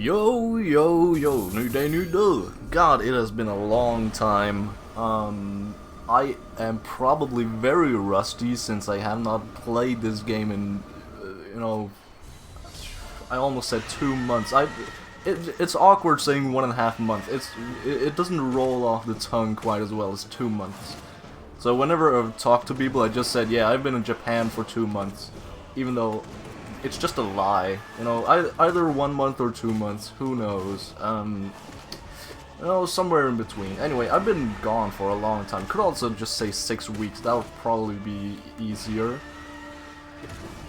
Yo, yo, yo, new day, new day. God, it has been a long time. I am probably very rusty since I have not played this game in, I almost said 2 months. It's awkward saying 1.5 months. It doesn't roll off the tongue quite as well as 2 months. So whenever I talk to people, I just said, yeah, I've been in Japan for 2 months, even though it's just a lie. You know, either 1 month or 2 months. Who knows? Somewhere in between. Anyway, I've been gone for a long time. Could also just say 6 weeks. That would probably be easier.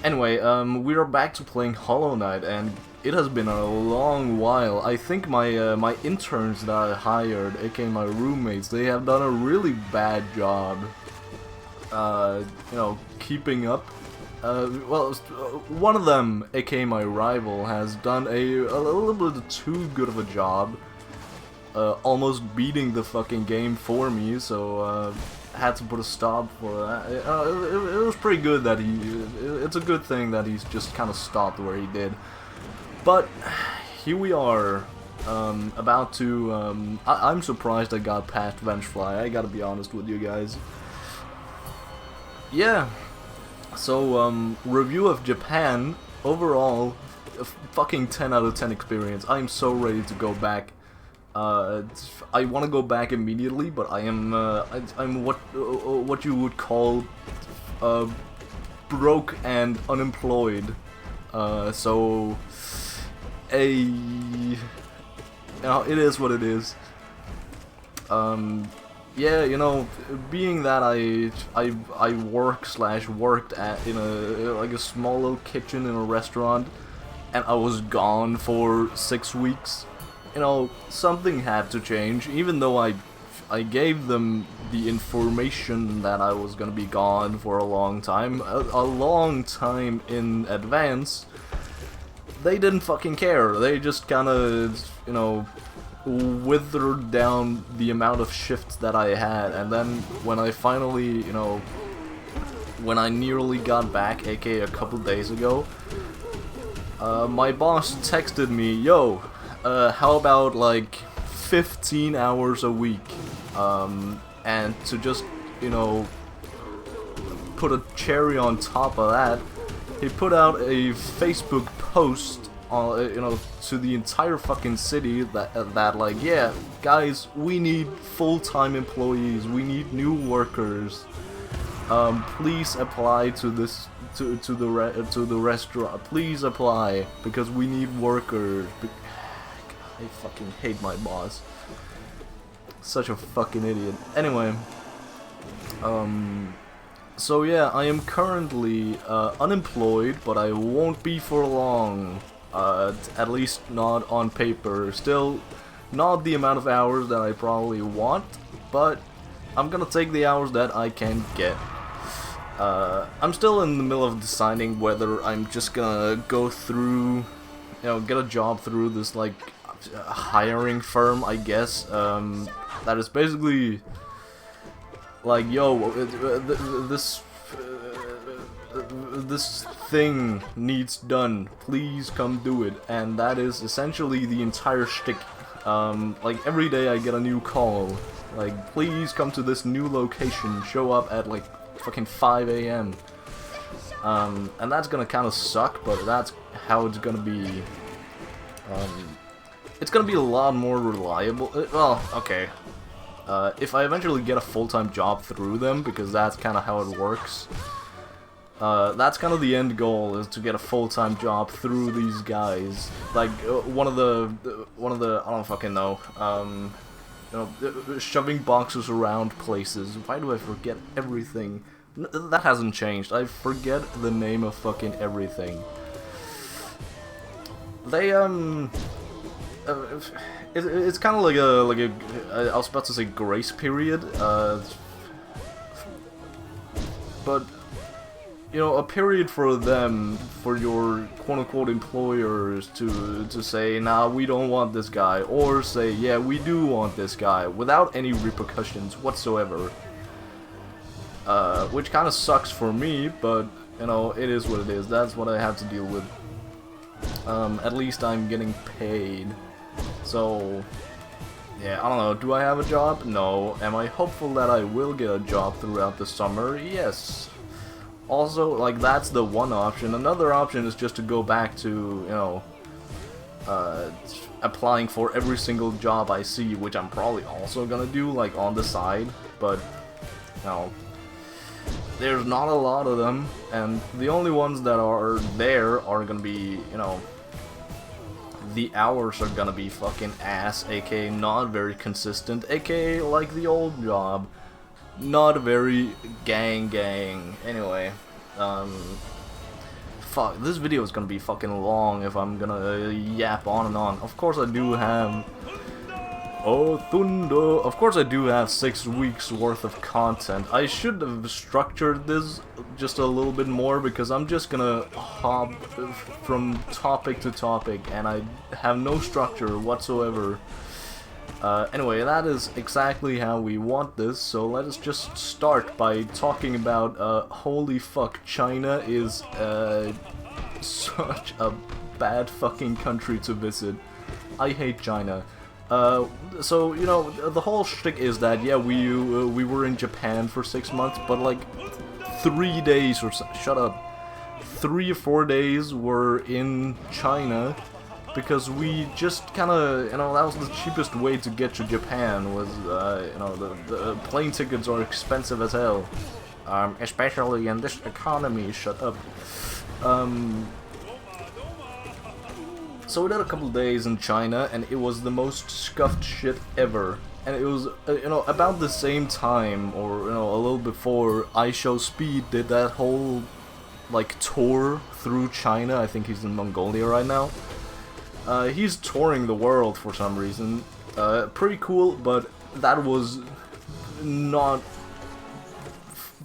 Anyway, we are back to playing Hollow Knight, and it has been a long while. I think my my interns that I hired, aka my roommates, they have done a really bad job. Keeping up. One of them, aka my rival, has done a little bit too good of a job. Almost beating the fucking game for me, so had to put a stop for that. It was pretty good that it's a good thing that he's just kind of stopped where he did. But here we are, about to. I'm surprised I got past Vengefly. I gotta be honest with you guys. Yeah. So, review of Japan, overall, a fucking 10 out of 10 experience. I am so ready to go back. I want to go back immediately, but I'm what you would call, broke and unemployed. So, it is what it is. Yeah, being that I worked at in a small little kitchen in a restaurant, and I was gone for 6 weeks. Something had to change. Even though I gave them the information that I was gonna be gone for a long time in advance, they didn't fucking care. They just kind of, withered down the amount of shifts that I had, and then when I finally, when I nearly got back, aka a couple days ago, my boss texted me, yo, how about like 15 hours a week, and to just, put a cherry on top of that, he put out a Facebook post, to the entire fucking city that like, yeah, guys, we need full-time employees, we need new workers. Please apply to this to the restaurant. Please apply because we need workers. I fucking hate my boss. Such a fucking idiot. Anyway, so yeah, I am currently unemployed, but I won't be for long. At least not on paper. Still, not the amount of hours that I probably want, but I'm gonna take the hours that I can get. I'm still in the middle of deciding whether I'm just gonna go through, get a job through this, like, hiring firm, I guess, that is basically like, yo, this thing needs done, please come do it, and that is essentially the entire shtick. Like, every day I get a new call, like, please come to this new location, show up at like fucking 5 AM. And that's gonna kind of suck, but that's how it's gonna be. It's gonna be a lot more reliable. Well, okay. If I eventually get a full-time job through them, because that's kind of how it works. That's kind of the end goal, is to get a full-time job through these guys. Like, one of the, I don't fucking know, shoving boxes around places. Why do I forget everything? That hasn't changed. I forget the name of fucking everything. They, it's kind of like a, I was about to say grace period, but, a period for them, for your quote-unquote employers to say, nah, we don't want this guy, or say, yeah, we do want this guy, without any repercussions whatsoever. Which kind of sucks for me, but, it is what it is. That's what I have to deal with. At least I'm getting paid. So, yeah, I don't know. Do I have a job? No. Am I hopeful that I will get a job throughout the summer? Yes. Also, like, that's the one option. Another option is just to go back to, you know, applying for every single job I see, which I'm probably also gonna do, like, on the side. But, you know, there's not a lot of them, and the only ones that are there are gonna be, you know, the hours are gonna be fucking ass, aka not very consistent, aka like the old job, not very gang. Anyway, fuck, this video is gonna be fucking long if I'm gonna yap on and on. Of course I do have... Oh, Thunder! Of course I do have 6 weeks worth of content. I should have structured this just a little bit more, because I'm just gonna hop from topic to topic and I have no structure whatsoever. Anyway, that is exactly how we want this, so let us just start by talking about, holy fuck, China is such a bad fucking country to visit. I hate China. So, you know, the whole shtick is that, yeah, we were in Japan for 6 months, but like 3 days or so, shut up, 3 or 4 days were in China, because we just kind of, you know, that was the cheapest way to get to Japan, was, you know, the plane tickets are expensive as hell, especially in this economy, shut up. So we did a couple days in China, and it was the most scuffed shit ever. And it was, you know, about the same time, or, you know, a little before, IShowSpeed did that whole, like, tour through China. I think he's in Mongolia right now. He's touring the world for some reason. Pretty cool, but that was not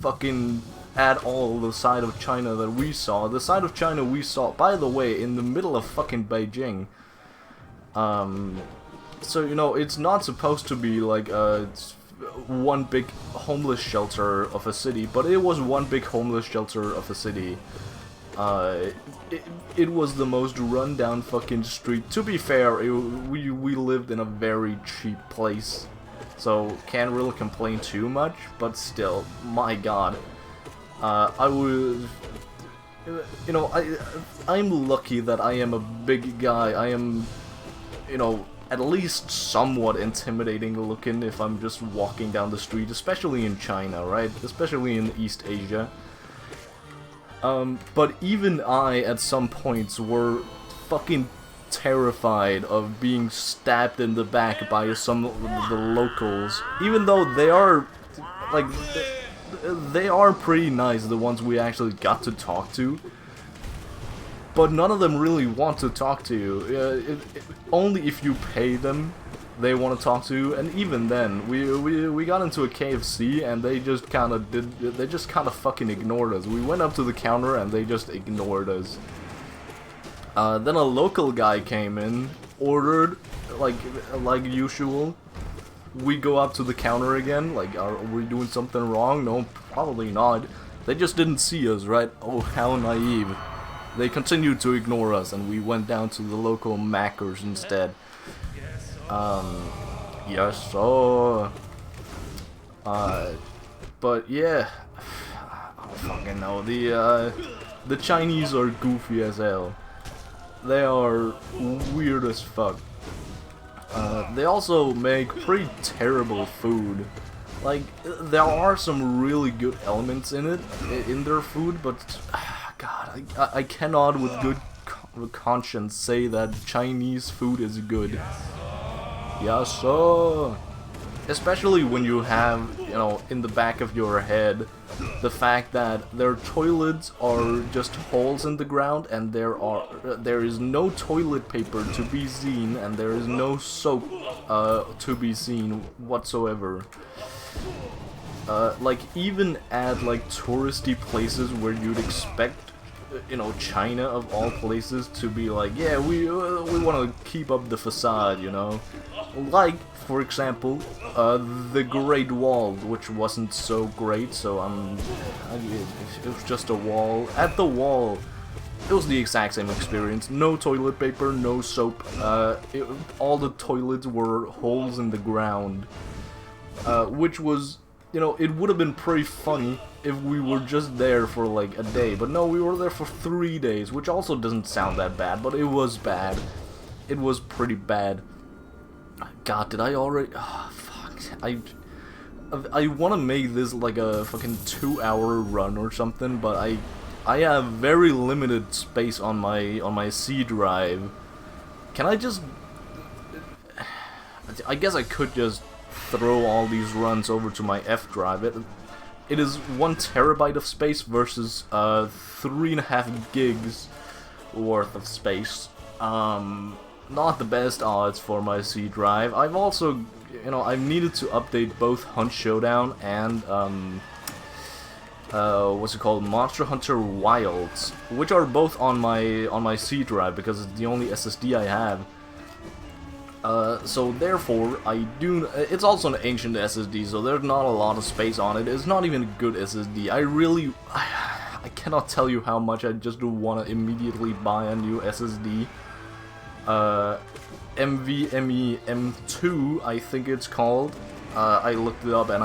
fucking at all the side of China that we saw. The side of China we saw, by the way, in the middle of fucking Beijing. So, you know, it's not supposed to be like one big homeless shelter of a city, but it was one big homeless shelter of a city. It was the most rundown fucking street. To be fair, we lived in a very cheap place, so can't really complain too much, but still, my god. I was, you know, I'm lucky that I am a big guy. I am, you know, at least somewhat intimidating looking if I'm just walking down the street, especially in China, right? Especially in East Asia. But even I, at some points, were fucking terrified of being stabbed in the back by some of the locals, even though they are, like, they are pretty nice, the ones we actually got to talk to, but none of them really want to talk to you. Only if you pay them, they want to talk to you, and even then, we got into a KFC, and they just kind of fucking ignored us. We went up to the counter, and they just ignored us. Then a local guy came in, ordered, like usual. We go up to the counter again, like, are we doing something wrong? No, probably not. They just didn't see us, right? Oh, how naive. They continued to ignore us, and we went down to the local Macca's instead. Yes, so... but yeah, I don't fucking know. The Chinese are goofy as hell. They are weird as fuck. They also make pretty terrible food. Like, there are some really good elements in it, in their food, but God, I cannot with good conscience say that Chinese food is good. Yeah, so especially when you have, you know, in the back of your head the fact that their toilets are just holes in the ground, and there is no toilet paper to be seen, and there is no soap to be seen whatsoever. Like, even at like touristy places where you'd expect, you know, China of all places to be like, yeah, we want to keep up the facade, you know, like, for example, the Great Wall, which wasn't so great, so it was just a wall. At the wall, it was the exact same experience. No toilet paper, no soap. All the toilets were holes in the ground, which was, you know, it would have been pretty funny if we were just there for like a day, but no, we were there for 3 days, which also doesn't sound that bad, but it was bad. It was pretty bad. God, did I already? Oh, fuck. I want to make this like a fucking 2-hour run or something, but I have very limited space on my C drive. Can I just? I guess I could just throw all these runs over to my F drive. It is 1 terabyte of space versus 3.5 gigs worth of space. Not the best odds for my C drive. I've also, you know, I've needed to update both Hunt Showdown and what's it called, Monster Hunter Wilds, which are both on my C drive because it's the only SSD I have. So therefore, it's also an ancient SSD, so there's not a lot of space on it. It's not even a good SSD. I cannot tell you how much I just want to immediately buy a new SSD. NVMe M2, I think it's called. I looked it up, and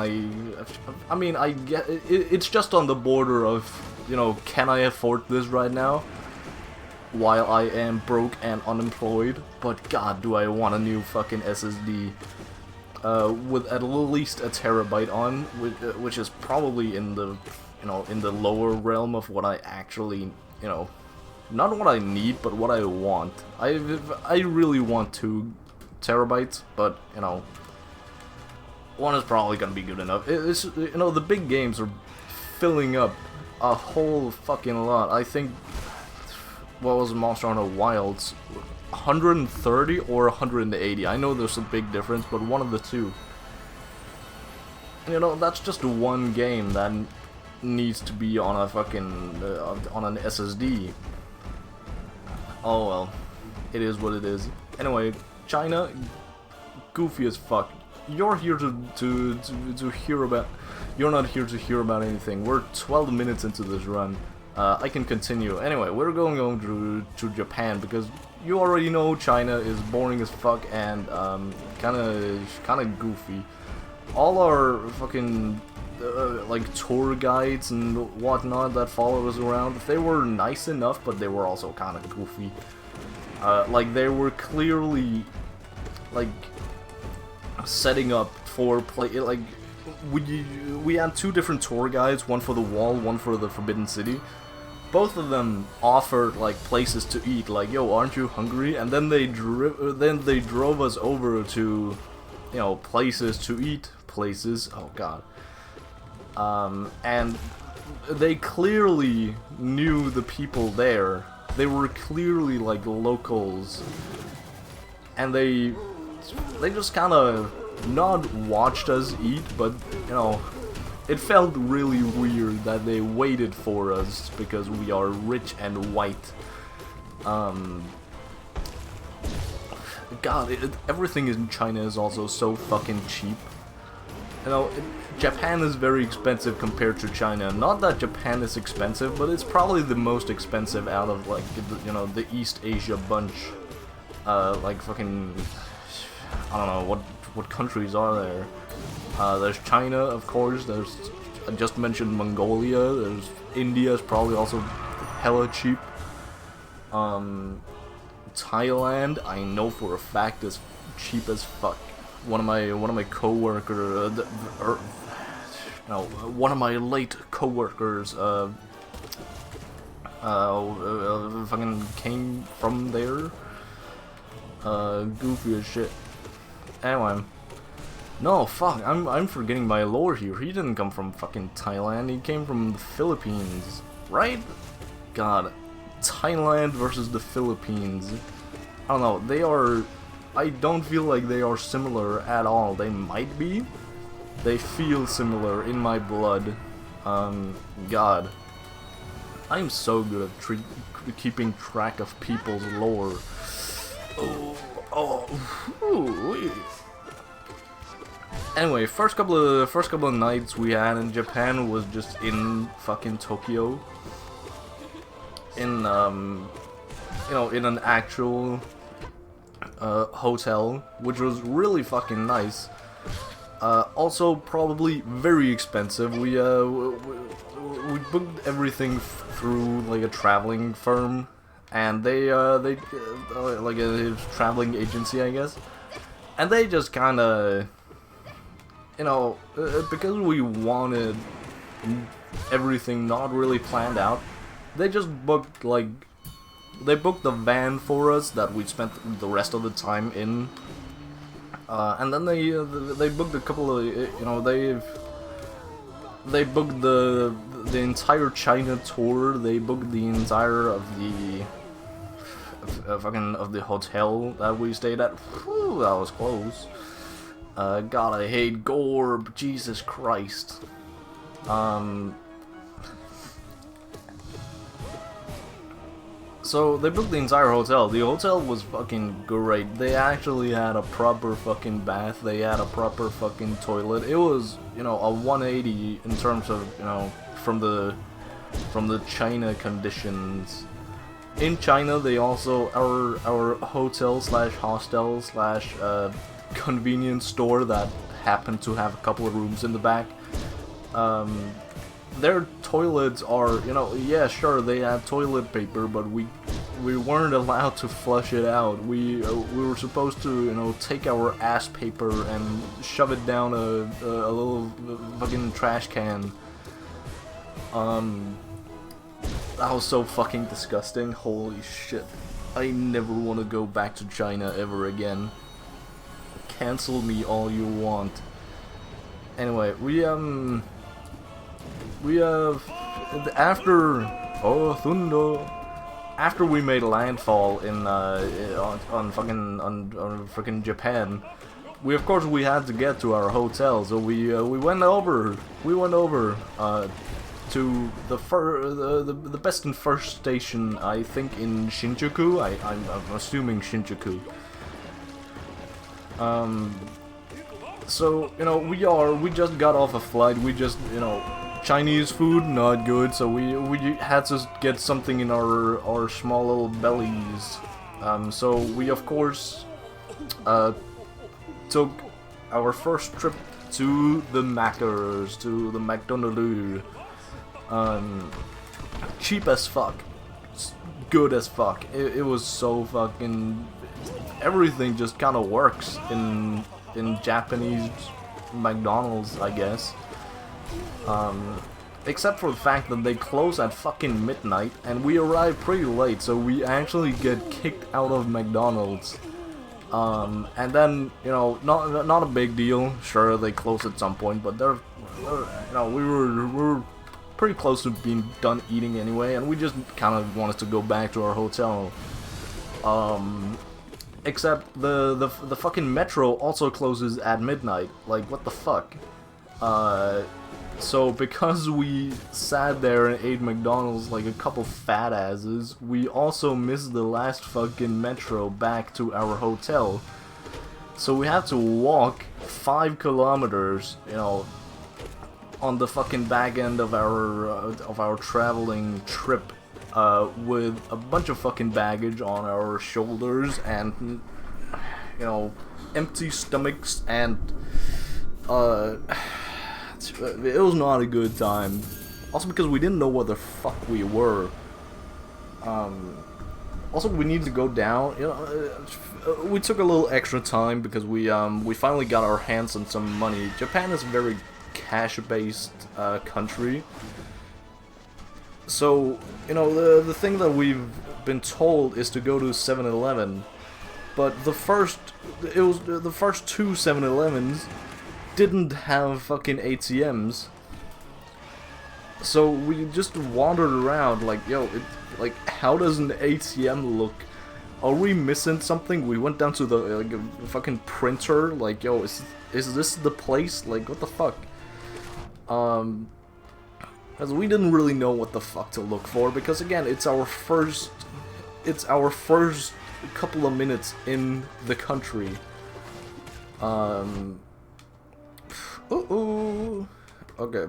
I mean, I get it's just on the border of, you know, can I afford this right now? While I am broke and unemployed, but god, do I want a new fucking SSD with at least 1 terabyte on, which is probably in the, you know, in the lower realm of what I actually, you know, not what I need, but what I want. I really want 2 terabytes, but you know, 1 is probably gonna be good enough. It's, you know, the big games are filling up a whole fucking lot. I think. What was Monster Hunter Wilds? 130 or 180? I know there's a big difference, but one of the two. You know, that's just 1 game that needs to be on a fucking on an SSD. Oh well, it is what it is. Anyway, China, goofy as fuck. You're here to hear about. You're not here to hear about anything. We're 12 minutes into this run. I can continue. Anyway, we're going on to Japan because you already know China is boring as fuck and kind of goofy. All our fucking like tour guides and whatnot that follow us around, they were nice enough, but they were also kind of goofy. Like they were clearly like setting up for play. Like we had 2 different tour guides, one for the Wall, one for the Forbidden City. Both of them offered like places to eat, like, yo, aren't you hungry? And then they drove us over to, you know, places to eat, places. Oh god. And they clearly knew the people there. They were clearly like locals, and they just kind of not watched us eat, but you know. It felt really weird that they waited for us because we are rich and white. God, everything in China is also so fucking cheap. You know, Japan is very expensive compared to China. Not that Japan is expensive, but it's probably the most expensive out of like, you know, the East Asia bunch. Like fucking, I don't know what countries are there. There's China, of course, there's, I just mentioned Mongolia, there's India is probably also hella cheap. Thailand, I know for a fact, is cheap as fuck. One of my coworkers, one of my late coworkers, fucking came from there. Goofy as shit. Anyway. No, fuck, I'm forgetting my lore here. He didn't come from fucking Thailand, he came from the Philippines, right? God, Thailand versus the Philippines. I don't know, they are... I don't feel like they are similar at all. They might be. They feel similar in my blood. God. I'm so good at keeping track of people's lore. Ooh. Anyway, first couple of nights we had in Japan was just in fucking Tokyo. in in an actual hotel, which was really fucking nice. Also, probably very expensive. We booked everything through like a traveling firm, and they like a traveling agency, I guess. And they just kind of, because we wanted everything not really planned out, they just booked they booked the van for us that we spent the rest of the time in. And then they booked a couple of, they booked the entire China tour. They booked the entire of the of the hotel that we stayed at. Whew, that was close. God, I hate Gorb. Jesus Christ. So they booked the entire hotel. The hotel was fucking great. They actually had a proper fucking bath. They had a proper fucking toilet. It was, a 180 in terms of, from the China conditions. In China, they also, our hotel slash hostel slash convenience store that happened to have a couple of rooms in the back. Their toilets are, yeah, sure, they had toilet paper, but we weren't allowed to flush it out. We were supposed to, take our ass paper and shove it down a little fucking trash can. That was so fucking disgusting. Holy shit. I never want to go back to China ever again. Cancel me all you want. Anyway, we have after after we made landfall in on freaking Japan, we had to get to our hotel, so we went over to the best and first station, I think in Shinjuku. I'm assuming Shinjuku. So we just got off a flight. We just Chinese food, not good, so we had to get something in our small little bellies. So we of course took our first trip to the Maccas, to the McDonald's. Cheap as fuck, good as fuck. It was so fucking, everything just kind of works in Japanese McDonald's, I guess. Except for the fact that they close at fucking midnight, and we arrive pretty late, so we actually get kicked out of McDonald's. And then, not a big deal. Sure, they close at some point, but we were pretty close to being done eating anyway, and we just kind of wanted to go back to our hotel. Except the fucking metro also closes at midnight. Like, what the fuck? So because we sat there and ate McDonald's like a couple fat asses, we also missed the last fucking metro back to our hotel. So we had to walk 5 kilometers, on the fucking back end of our traveling trip, with a bunch of fucking baggage on our shoulders and, empty stomachs, and it was not a good time. Also because we didn't know where the fuck we were. Also we needed to go down. We took a little extra time because we finally got our hands on some money. Japan is a very cash-based country. So, the thing that we've been told is to go to 7-Eleven. But the first 2 7-Elevens didn't have fucking ATMs, so we just wandered around like, how does an ATM look? Are we missing something? We went down to the fucking printer, like, is this the place? Like, what the fuck? Because we didn't really know what the fuck to look for, because again, it's our first couple of minutes in the country. Okay.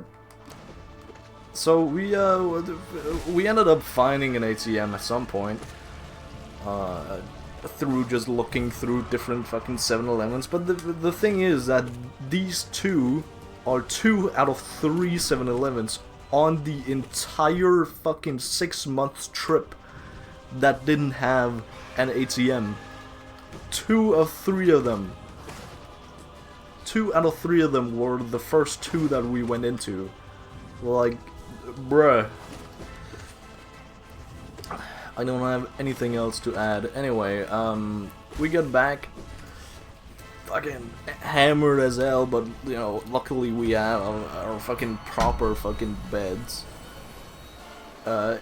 So we ended up finding an ATM at some point. Through just looking through different fucking 7-Elevens, but the thing is that these two are 2 out of 3 7-Elevens on the entire fucking 6 months trip that didn't have an ATM. 2 of 3 of them. 2 out of 3 of them were the first 2 that we went into. Like, bruh. I don't have anything else to add. Anyway, we get back fucking hammered as hell, but, you know, luckily we have our fucking proper fucking beds.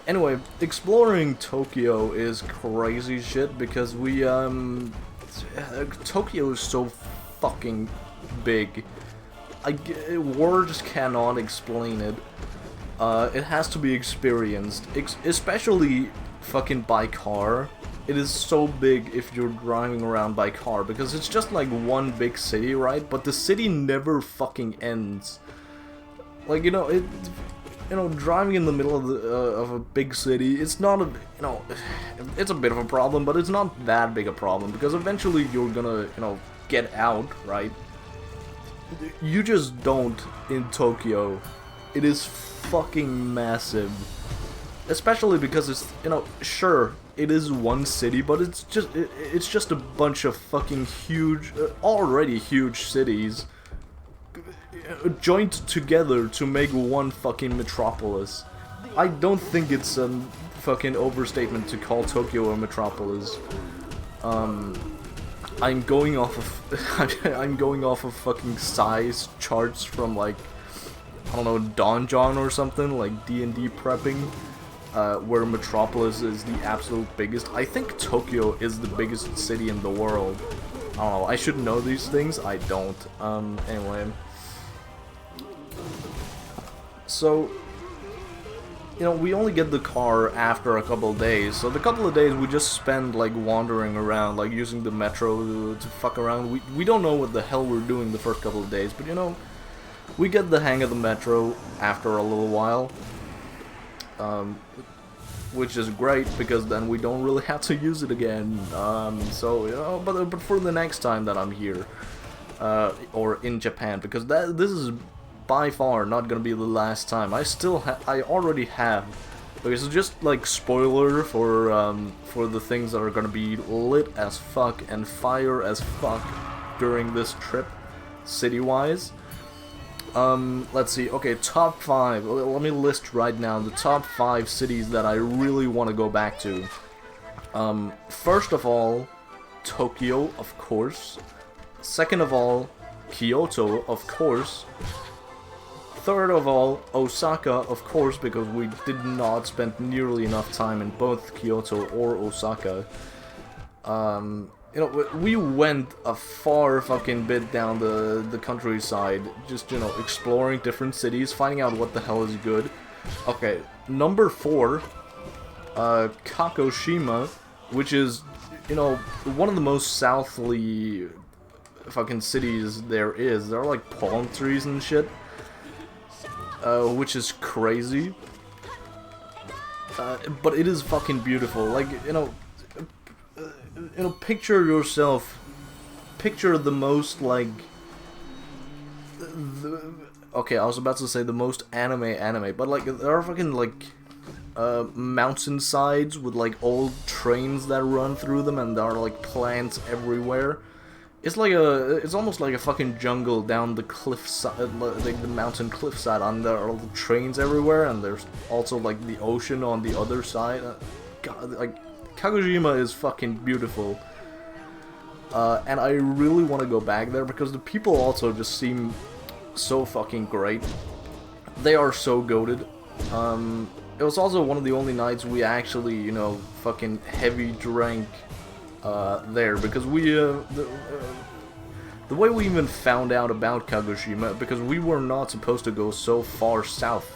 Anyway, exploring Tokyo is crazy shit because we, Tokyo is so fucking big. Words cannot explain it. It has to be experienced, especially fucking by car. It is so big if you're driving around by car, because it's just like one big city, right? But the city never fucking ends. Like, you know, driving in the middle of a big city, it's not a, you know, it's a bit of a problem, but it's not that big a problem, because eventually you're gonna, you know, get out, right? You just don't in Tokyo. It is fucking massive. Especially because it's, you know, sure, it is one city, but it's just a bunch of fucking huge, already huge cities joined together to make one fucking metropolis. I don't think it's a fucking overstatement to call Tokyo a metropolis. I'm going off of I'm going off of fucking size charts from, like, I don't know, Donjon or something, like D&D prepping. Where Metropolis is the absolute biggest. I think Tokyo is the biggest city in the world. I don't know, I should know these things, I don't. Anyway. So, you know, we only get the car after a couple of days, so the couple of days we just spend, like, wandering around, like, using the metro to fuck around. We don't know what the hell we're doing the first couple of days, but, you know, we get the hang of the metro after a little while. Which is great, because then we don't really have to use it again. So, you know, but for the next time that I'm here, or in Japan, because this is by far not gonna be the last time. I already have. Okay, so just like spoiler for the things that are gonna be lit as fuck and fire as fuck during this trip, city-wise. Let's see, okay, top 5, let me list right now the top 5 cities that I really want to go back to. First of all, Tokyo, of course. Second of all, Kyoto, of course. Third of all, Osaka, of course, because we did not spend nearly enough time in both Kyoto or Osaka. You know, we went a far fucking bit down the countryside, just, you know, exploring different cities, finding out what the hell is good. Okay, number 4, Kagoshima, which is, you know, one of the most southerly fucking cities there is. There are, like, palm trees and shit, which is crazy. But it is fucking beautiful, like, you know, picture yourself, picture the most, like, okay, I was about to say the most anime, but, like, there are fucking, like, mountainsides with, like, old trains that run through them, and there are, like, plants everywhere. It's like it's almost like a fucking jungle down the cliffside, like the mountain cliffside, and there are trains everywhere, and there's also, like, the ocean on the other side. God, like, Kagoshima is fucking beautiful, and I really want to go back there because the people also just seem so fucking great. They are so goated. It was also one of the only nights we actually, you know, fucking heavy drank there, because we, the way we even found out about Kagoshima, because we were not supposed to go so far south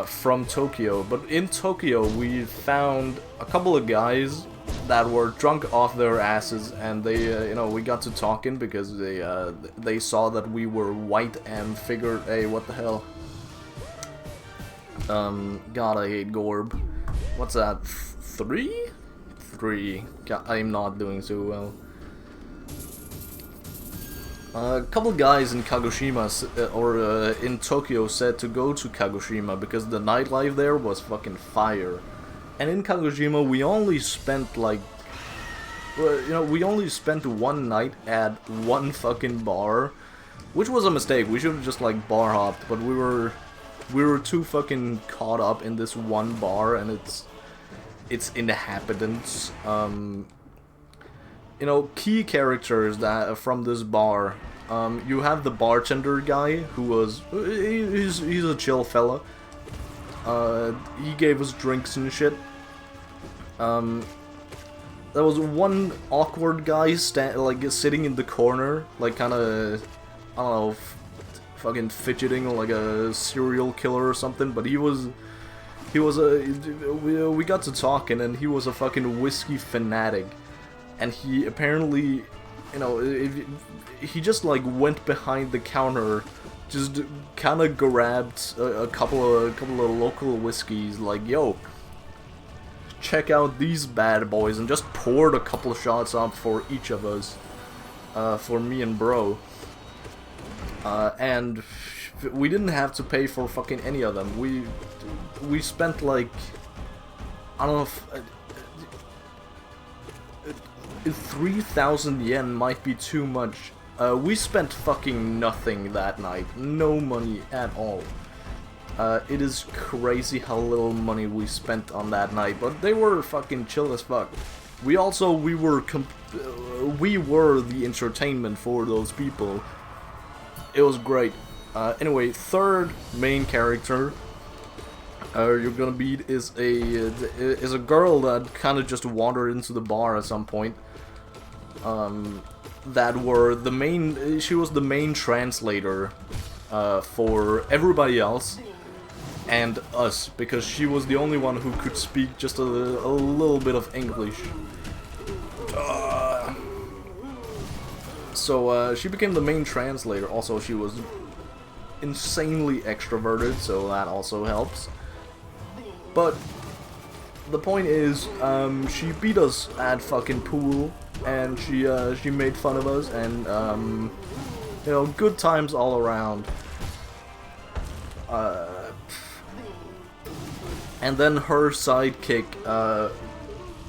from Tokyo, but in Tokyo we found a couple of guys that were drunk off their asses, and they, you know, we got to talking because they saw that we were white and figured, hey, what the hell, God, I hate Gorb. What's that? 3? 3. God, I'm not doing so well. A couple guys in Kagoshima, in Tokyo, said to go to Kagoshima because the nightlife there was fucking fire. And in Kagoshima, we only spent like, we only spent one night at one fucking bar, which was a mistake. We should have just like bar hopped, but we were too fucking caught up in this one bar and its inhabitants. Key characters that from this bar. You have the bartender guy who was he's a chill fella. He gave us drinks and shit. There was one awkward guy sitting in the corner, like kind of, I don't know, fucking fidgeting like a serial killer or something. But we got to talking, and he was a fucking whiskey fanatic. And he apparently, he just like went behind the counter, just kind of grabbed a couple of local whiskeys, like, yo, check out these bad boys, and just poured a couple of shots up for each of us, for me and bro. And we didn't have to pay for fucking any of them. We spent like, I don't know if 3,000 yen might be too much. We spent fucking nothing that night. No money at all. It is crazy how little money we spent on that night, but they were fucking chill as fuck. We were the entertainment for those people. It was great. Anyway, third main character you're gonna meet is a girl that kind of just wandered into the bar at some point. She was the main translator for everybody else and us, because she was the only one who could speak just a little bit of English. So she became the main translator. Also, she was insanely extroverted, so that also helps. But the point is, she beat us at fucking pool, and she made fun of us, and good times all around. And then her sidekick,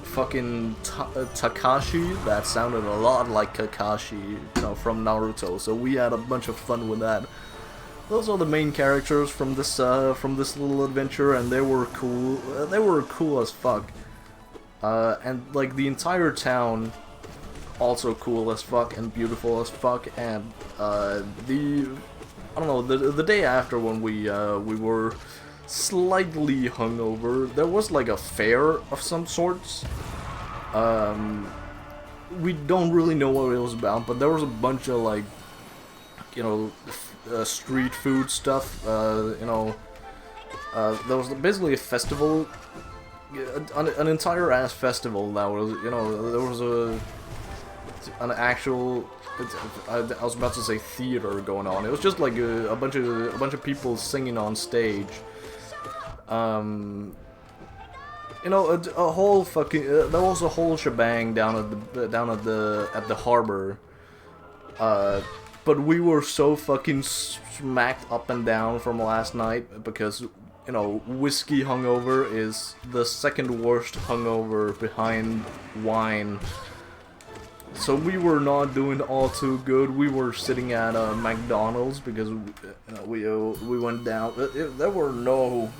fucking Takashi, that sounded a lot like Kakashi, from Naruto. So we had a bunch of fun with that. Those are the main characters from this little adventure, and they were cool. They were cool as fuck. And like the entire town, also cool as fuck and beautiful as fuck. And I don't know, the day after, when we were slightly hungover, there was like a fair of some sorts. We don't really know what it was about, but there was a bunch of like, street food stuff. There was basically a festival, an entire ass festival that was, there was an actual, I was about to say theater going on. It was just like a bunch of people singing on stage. A whole fucking there was a whole shebang down at the harbor. But we were so fucking smacked up and down from last night because, whiskey hungover is the second worst hungover behind wine. So we were not doing all too good. We were sitting at McDonald's because we went down. There were no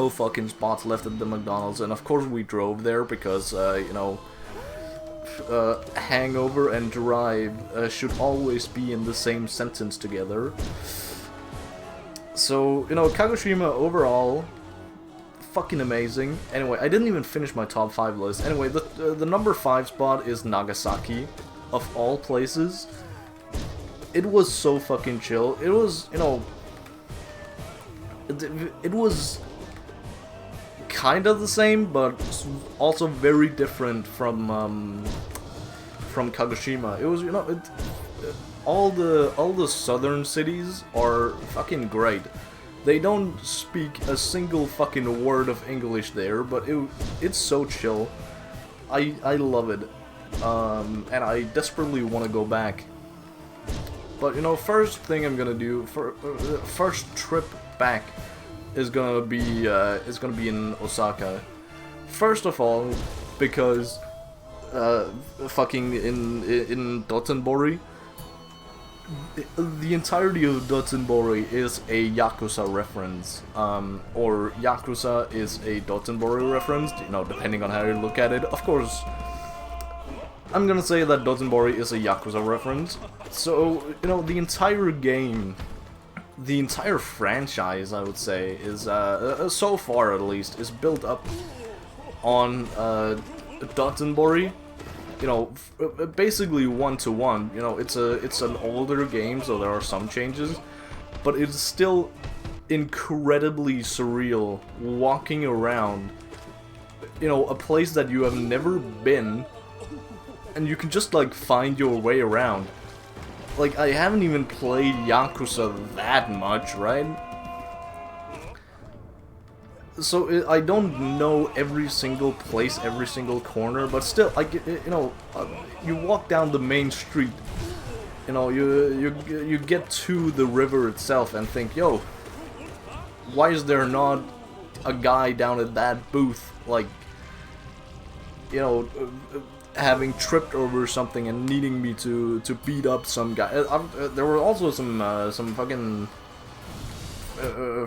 fucking spots left at the McDonald's, and of course we drove there because hangover and drive should always be in the same sentence together. So, Kagoshima overall, fucking amazing. Anyway, I didn't even finish my top 5 list. Anyway, the number 5 spot is Nagasaki, of all places. It was so fucking chill. It was, it was kind of the same, but also very different from Kagoshima. It was, all the southern cities are fucking great. They don't speak a single fucking word of English there, but it's so chill. I love it, and I desperately want to go back. But you know, first thing I'm gonna do for first trip back is gonna be in Osaka. First of all, because fucking in Dotonbori, the entirety of Dotonbori is a Yakuza reference, or Yakuza is a Dotonbori reference, you know, depending on how you look at it. Of course, I'm gonna say that Dotonbori is a Yakuza reference. So, you know, the entire game, the entire franchise, I would say, is, so far at least, is built up on Dotonbori. You know, basically one-to-one. You know, it's an older game, so there are some changes, but it's still incredibly surreal walking around, you know, a place that you have never been, and you can just like find your way around. Like, I haven't even played Yakuza that much, right? So I don't know every single place, every single corner, but still, like, you know, you walk down the main street, you know, you get to the river itself and think, yo, why is there not a guy down at that booth, like, you know, having tripped over something and needing me to beat up some guy. There were also some fucking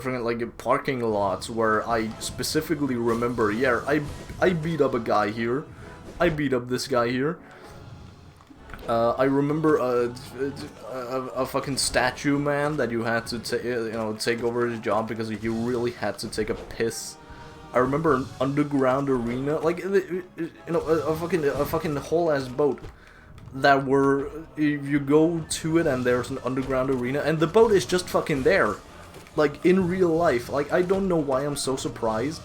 like parking lots where I specifically remember, yeah, I beat up a guy here, I beat up this guy here. I remember a fucking statue man that you had to take over his job because he really had to take a piss. I remember an underground arena, like, you know, a fucking whole ass boat that you go to it and there's an underground arena and the boat is just fucking there. Like, in real life. Like, I don't know why I'm so surprised,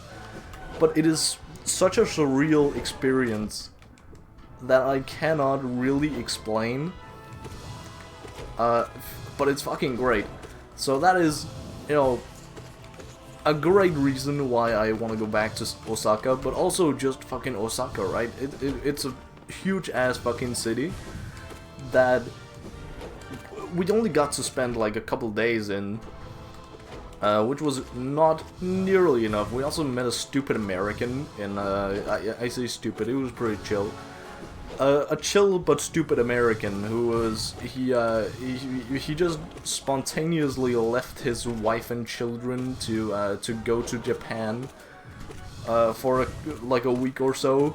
but it is such a surreal experience that I cannot really explain. But it's fucking great. So that is, you know, a great reason why I want to go back to Osaka, but also just fucking Osaka, right? It's a huge ass fucking city that we only got to spend like a couple days in. Which was not nearly enough. We also met a stupid American in, I say stupid, it was pretty chill. A chill but stupid American who was, he just spontaneously left his wife and children to go to Japan, for like a week or so,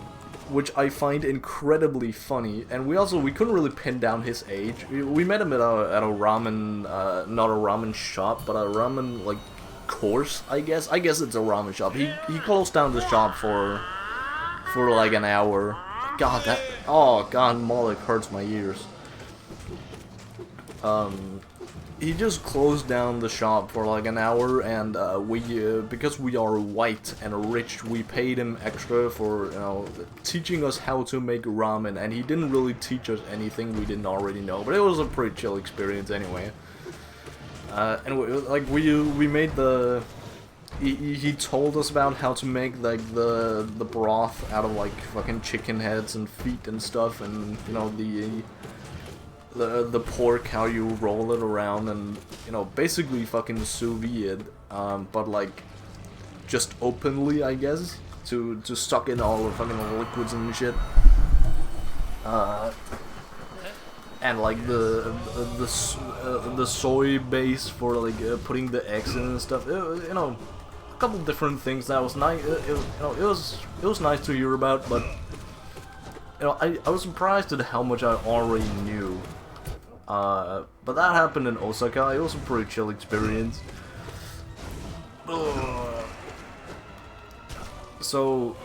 which I find incredibly funny. And we couldn't really pin down his age. We met him at a ramen, not a ramen shop, but a ramen, like, course, I guess. I guess it's a ramen shop. He closed down the shop for like an hour. God, oh god, Moloch hurts my ears. He just closed down the shop for like an hour, and because we are white and rich, we paid him extra for, you know, teaching us how to make ramen, and he didn't really teach us anything we didn't already know, but it was a pretty chill experience anyway. And we made the... He told us about how to make like the broth out of like fucking chicken heads and feet and stuff, and you know, the pork, how you roll it around, and you know, basically fucking sous vide, but like just openly, I guess, to suck in all the fucking liquids and shit. And like the soy base for like putting the eggs in and stuff. You know, a couple different things that was nice. You know, it was nice to hear about, but you know, I was surprised at how much I already knew. But that happened in Osaka. It was a pretty chill experience. So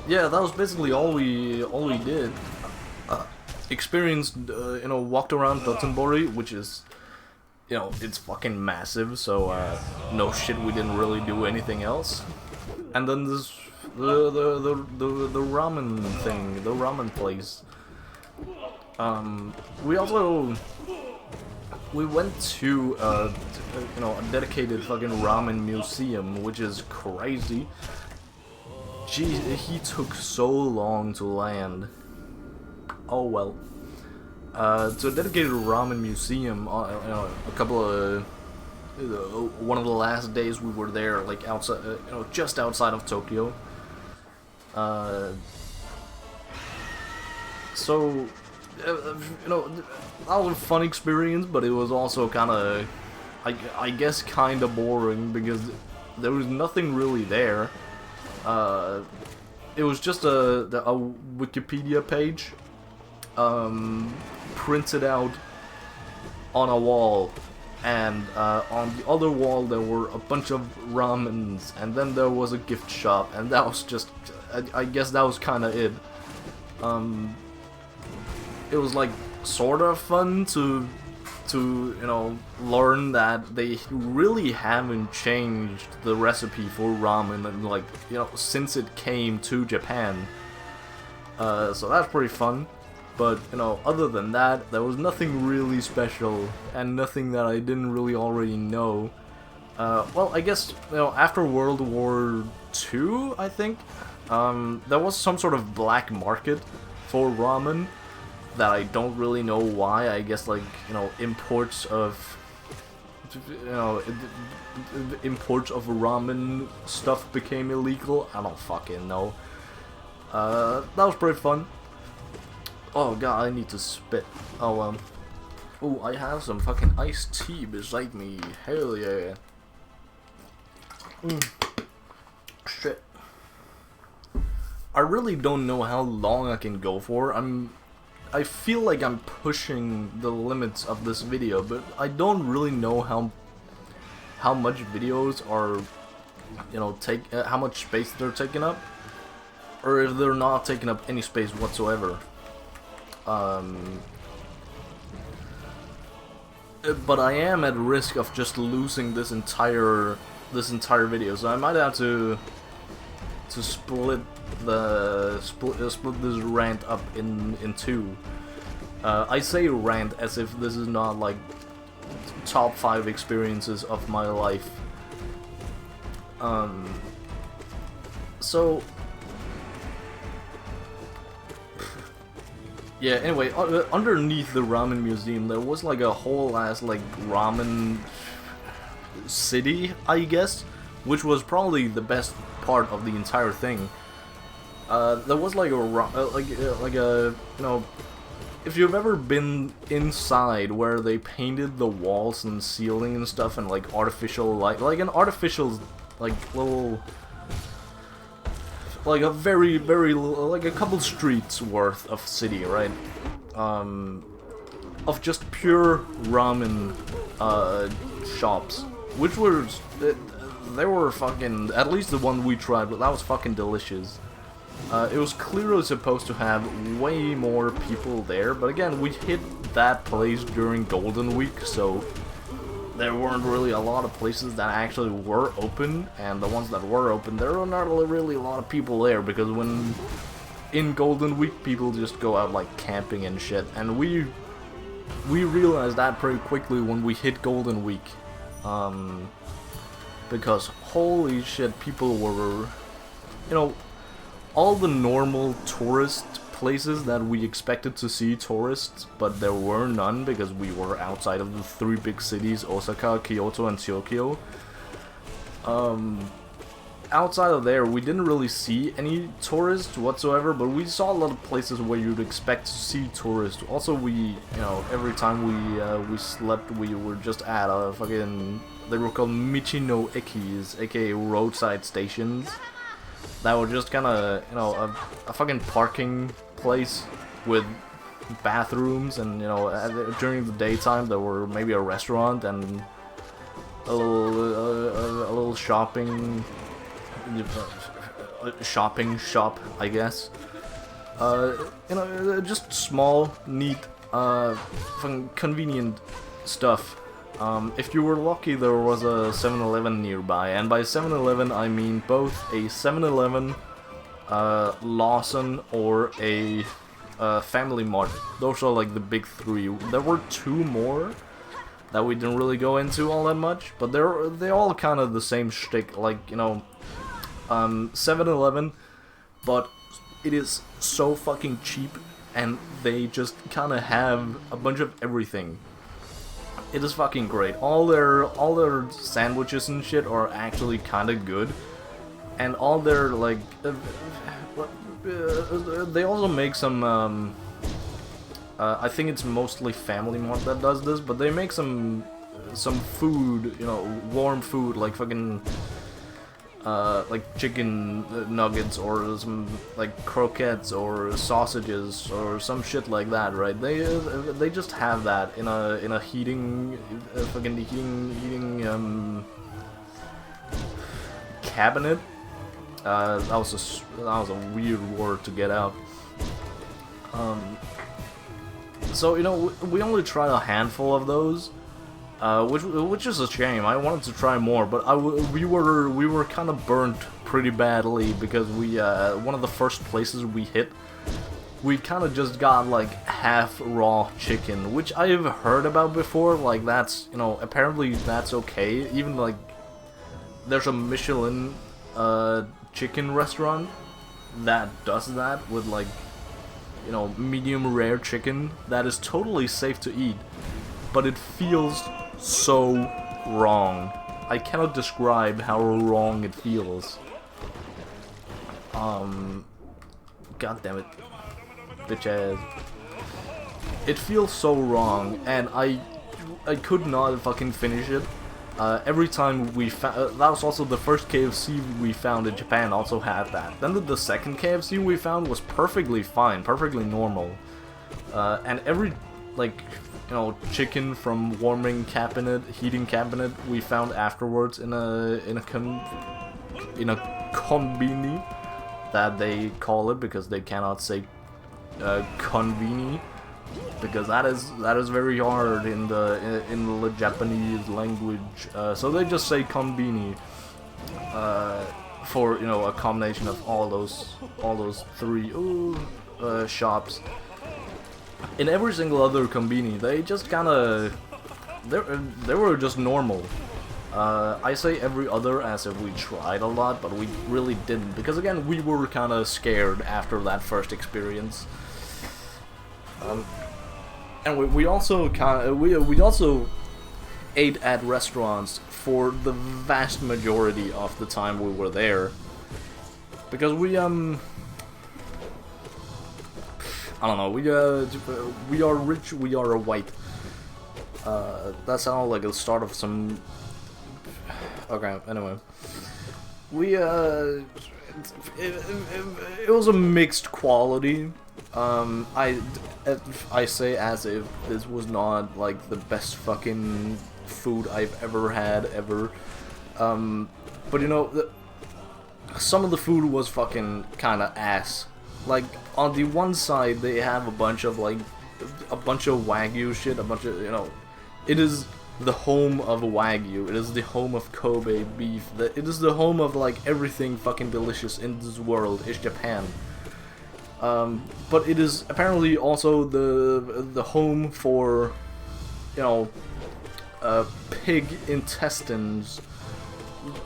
yeah, that was basically all we did. Experienced, you know, walked around Dotonbori, which is, you know, it's fucking massive, so no shit, we didn't really do anything else. And then this the ramen thing, the ramen place. We also we went to you know, a dedicated fucking ramen museum, which is crazy. Gee, he took so long to land. Oh well. To a dedicated ramen museum, you know, a couple of one of the last days we were there, like outside, you know, just outside of Tokyo. So, you know, that was a fun experience, but it was also kind of, I guess, kind of boring because there was nothing really there. It was just a Wikipedia page, printed out on a wall, and on the other wall there were a bunch of ramens, and then there was a gift shop, and that was just, I guess that was kind of it. It was like sort of fun to you know, learn that they really haven't changed the recipe for ramen, and like, you know, since it came to Japan. So that's pretty fun. But, you know, other than that, there was nothing really special, and nothing that I didn't really already know. Well, I guess, you know, after World War II, I think, there was some sort of black market for ramen that I don't really know why. I guess, like, you know, imports of ramen stuff became illegal. I don't fucking know. That was pretty fun. Oh god, I need to spit. Oh, oh, I have some fucking iced tea beside me. Hell yeah. Shit. I really don't know how long I can go for. I feel like I'm pushing the limits of this video, but I don't really know how much videos are, you know, how much space they're taking up, or if they're not taking up any space whatsoever. But I am at risk of just losing this entire video, so I might have to split this rant up in two. I say rant as if this is not like top 5 experiences of my life. So yeah, anyway, underneath the ramen museum there was like a whole ass like ramen city, I guess, which was probably the best part of the entire thing. There was like a you know, if you've ever been inside where they painted the walls and ceiling and stuff and like artificial light, like an artificial like little, like a very like a couple streets worth of city, right? Of just pure ramen shops, which was, they were fucking, at least the one we tried, but that was fucking delicious. It was clearly supposed to have way more people there, but again, we hit that place during Golden Week, so there weren't really a lot of places that actually were open, and the ones that were open, there were not really a lot of people there, because when in Golden Week, people just go out like camping and shit, and we realized that pretty quickly when we hit Golden Week, because holy shit, people were, you know, all the normal tourist places that we expected to see tourists, but there were none because we were outside of the 3 big cities, Osaka, Kyoto, and Tokyo. Outside of there, we didn't really see any tourists whatsoever, but we saw a lot of places where you'd expect to see tourists. Also, we, you know, every time we slept, we were just at a fucking, they were called Michino Ekis, aka roadside stations, that were just kind of, you know, a fucking parking place with bathrooms, and, you know, during the daytime there were maybe a restaurant and a little shopping shop, I guess. You know, just small, neat, fucking convenient stuff. If you were lucky, there was a 7-Eleven nearby, and by 7-Eleven I mean both a 7-Eleven, Lawson, or a Family Mart. Those are like the big 3. There were 2 more, that we didn't really go into all that much, but they're all kind of the same shtick, like, you know, 7-Eleven, but it is so fucking cheap, and they just kind of have a bunch of everything. It is fucking great. All their sandwiches and shit are actually kind of good, and all their like, they also make some. I think it's mostly Family Mart that does this, but they make some food, you know, warm food, like fucking like chicken nuggets or some like croquettes or sausages or some shit like that, right? They just have that in a heating fucking heating cabinet. That was a weird word to get out. So, you know, we only tried a handful of those, which is a shame. I wanted to try more, but we were kind of burnt pretty badly because we one of the first places we hit, we kind of just got like half raw chicken, which I've heard about before. Like that's, you know, apparently that's okay. Even like there's a Michelin chicken restaurant that does that with like, you know, medium rare chicken that is totally safe to eat, but it feels so wrong. I cannot describe how wrong it feels. God damn it, bitch ass. It feels so wrong, and I could not fucking finish it. Every time we found, that was also the first KFC we found in Japan also had that. Then the second KFC we found was perfectly fine, perfectly normal. And every, like, you know, chicken from warming cabinet, heating cabinet we found afterwards in a konbini, that they call it because they cannot say konbini. Because that is very hard in the Japanese language, so they just say konbini for, you know, a combination of all those three shops. In every single other konbini, they just kind of they were just normal. I say every other as if we tried a lot, but we really didn't, because again we were kind of scared after that first experience. And we also we also ate at restaurants for the vast majority of the time we were there, because we I don't know, we are rich, we are white. That sounded like the start of some. Okay, anyway, we it was a mixed quality. I say as if this was not like the best fucking food I've ever had ever. But you know, some of the food was fucking kind of ass. Like on the one side they have a bunch of Wagyu shit, a bunch of, you know, it is the home of Wagyu, it is the home of Kobe beef, it is the home of like everything fucking delicious in this world is Japan. But it is apparently also the home for, you know, pig intestines,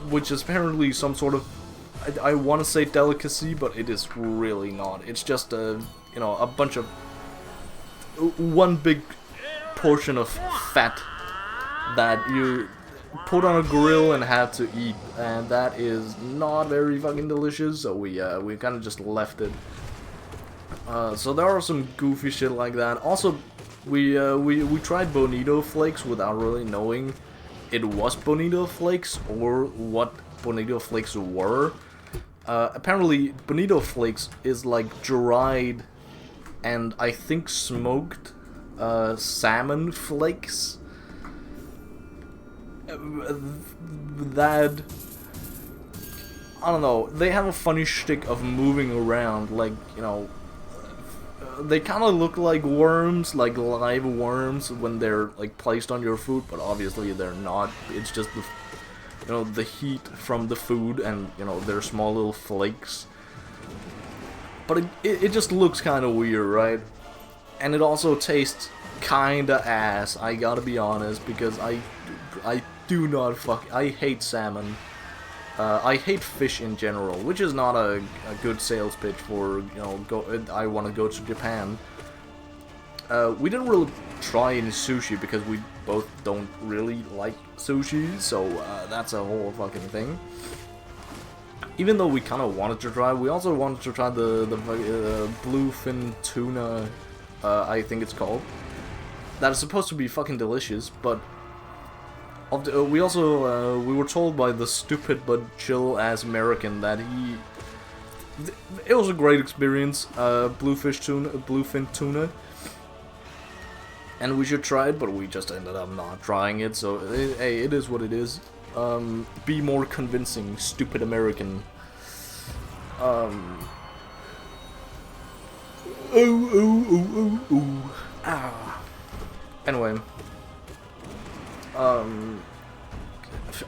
which is apparently some sort of, I want to say delicacy, but it is really not. It's just a, you know, a bunch of, one big portion of fat that you put on a grill and have to eat, and that is not very fucking delicious, so we kind of just left it. So there are some goofy shit like that. Also, we tried Bonito Flakes without really knowing it was Bonito Flakes or what Bonito Flakes were. Apparently, Bonito Flakes is like dried and I think smoked salmon flakes. That, I don't know, they have a funny shtick of moving around, like, you know, they kind of look like worms, like live worms when they're like placed on your food, but obviously they're not. It's just the, you know, the heat from the food, and, you know, they're small little flakes. But it just looks kind of weird, right? And it also tastes kinda ass, I gotta be honest, because I do not I hate salmon. I hate fish in general, which is not a good sales pitch for, you know, I want to go to Japan. We didn't really try any sushi because we both don't really like sushi, so that's a whole fucking thing. Even though we kind of wanted to try, we also wanted to try the bluefin tuna, I think it's called. That is supposed to be fucking delicious, but we also we were told by the stupid but chill ass American that it was a great experience, bluefin tuna, and we should try it, but we just ended up not trying it. So hey, it is what it is. Be more convincing, stupid American. Ah. Anyway.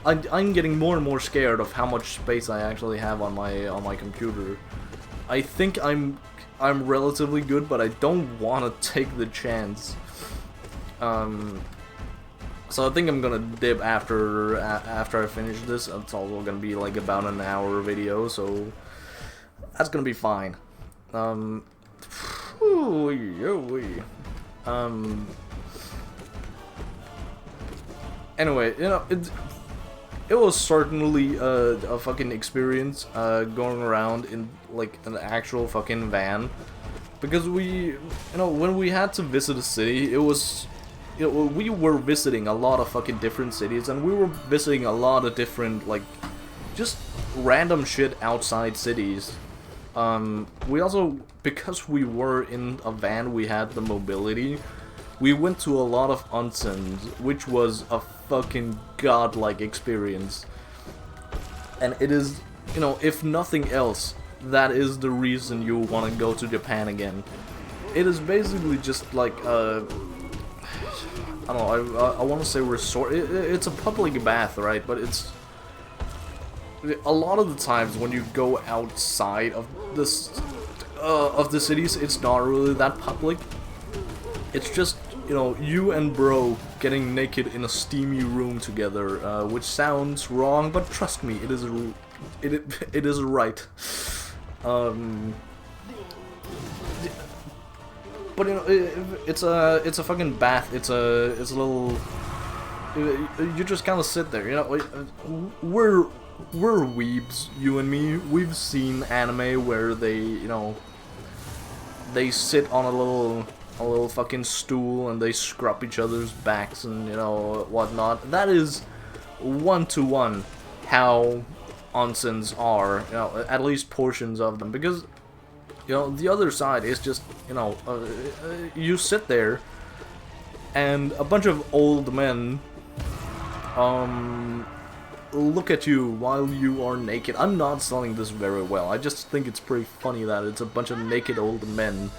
I'm getting more and more scared of how much space I actually have on my computer. I think I'm relatively good, but I don't want to take the chance. So I think I'm gonna dip after I finish this. It's also gonna be like about an hour video, so that's gonna be fine. Anyway, you know, it was certainly a fucking experience going around in like an actual fucking van, because you know, when we had to visit a city, we were visiting a lot of fucking different cities, and we were visiting a lot of different, like, just random shit outside cities. We also, because we were in a van, we had the mobility. We went to a lot of onsens, which was a fucking godlike experience. And it is, you know, if nothing else, that is the reason you want to go to Japan again. It is basically just like I don't know, I want to say resort. It's a public bath, right? But it's a lot of the times when you go outside of this of the cities, it's not really that public. It's just, you know, you and bro getting naked in a steamy room together, which sounds wrong, but trust me, it is right. But you know, it's a fucking bath. It's a little. You just kind of sit there. You know, we're weebs, you and me. We've seen anime where they, you know, they sit on a little fucking stool and they scrub each other's backs and, you know, whatnot. That is one-to-one how onsens are. You know, at least portions of them, because, you know, the other side is just, you know, you sit there, and a bunch of old men, look at you while you are naked. I'm not selling this very well. I just think it's pretty funny that it's a bunch of naked old men.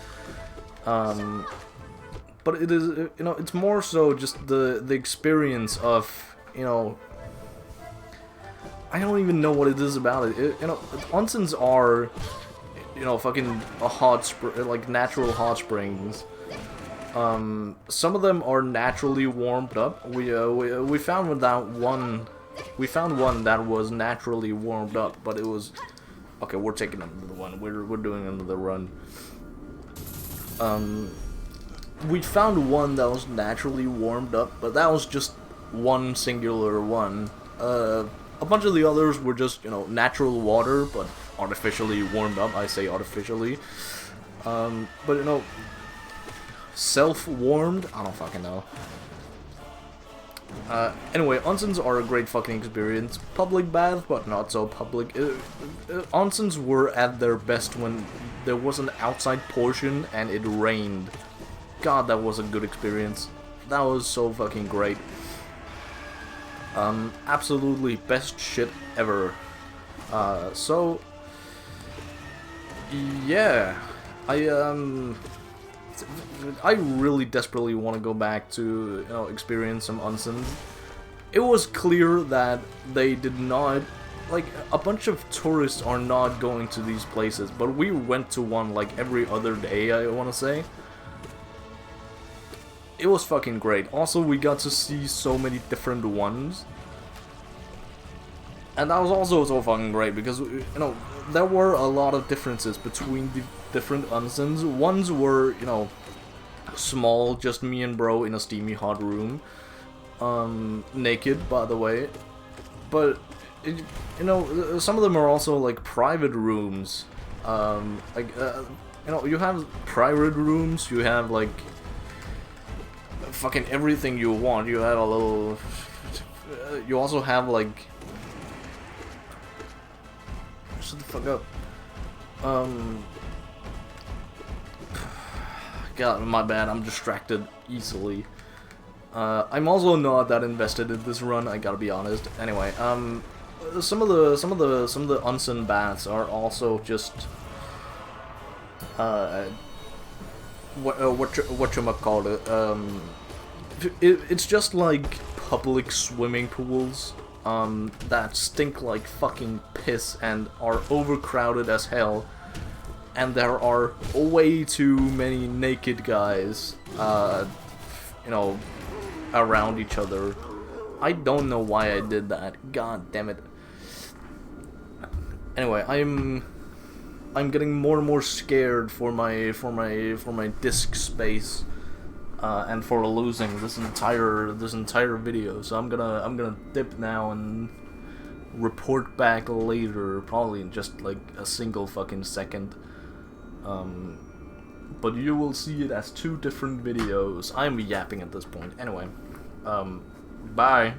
But it is, you know, it's more so just the experience of, you know, I don't even know what it is about it. You know, onsens are, you know, fucking a like natural hot springs. Some of them are naturally warmed up. We found that one. We found one that was naturally warmed up, but it was okay. We're taking another one. We're doing another run. We found one that was naturally warmed up, but that was just one singular one. A bunch of the others were just, you know, natural water, but artificially warmed up. I say artificially. But, you know, self-warmed? I don't fucking know. Anyway, onsens are a great fucking experience. Public bath, but not so public. Onsens were at their best when there was an outside portion and it rained. God, that was a good experience. That was so fucking great. Absolutely best shit ever. So yeah, I really desperately want to go back to, you know, experience some onsens. It was clear that they did not, like, a bunch of tourists are not going to these places, but we went to one like every other day, I want to say. it was fucking great. Also, we got to see so many different ones. And that was also so fucking great because, you know, there were a lot of differences between the different unsens. Ones were, you know, small, just me and bro in a steamy hot room. Naked, by the way. But, you know, some of them are also, like, private rooms. You know, you have private rooms, you have, like, fucking everything you want. You have a little... you also have, like... Shut the fuck up. God, my bad, I'm distracted easily. I'm also not that invested in this run, I gotta be honest. Anyway, some of the onsen baths are also just whatchamacallit, it's just like public swimming pools that stink like fucking piss and are overcrowded as hell, and there are way too many naked guys you know, around each other. I don't know why I did that. God damn it. Anyway, I'm getting more and more scared for my disk space and for losing this entire video. So I'm gonna dip now and report back later, probably in just like a single fucking second. But you will see it as two different videos. I'm yapping at this point. Anyway, bye.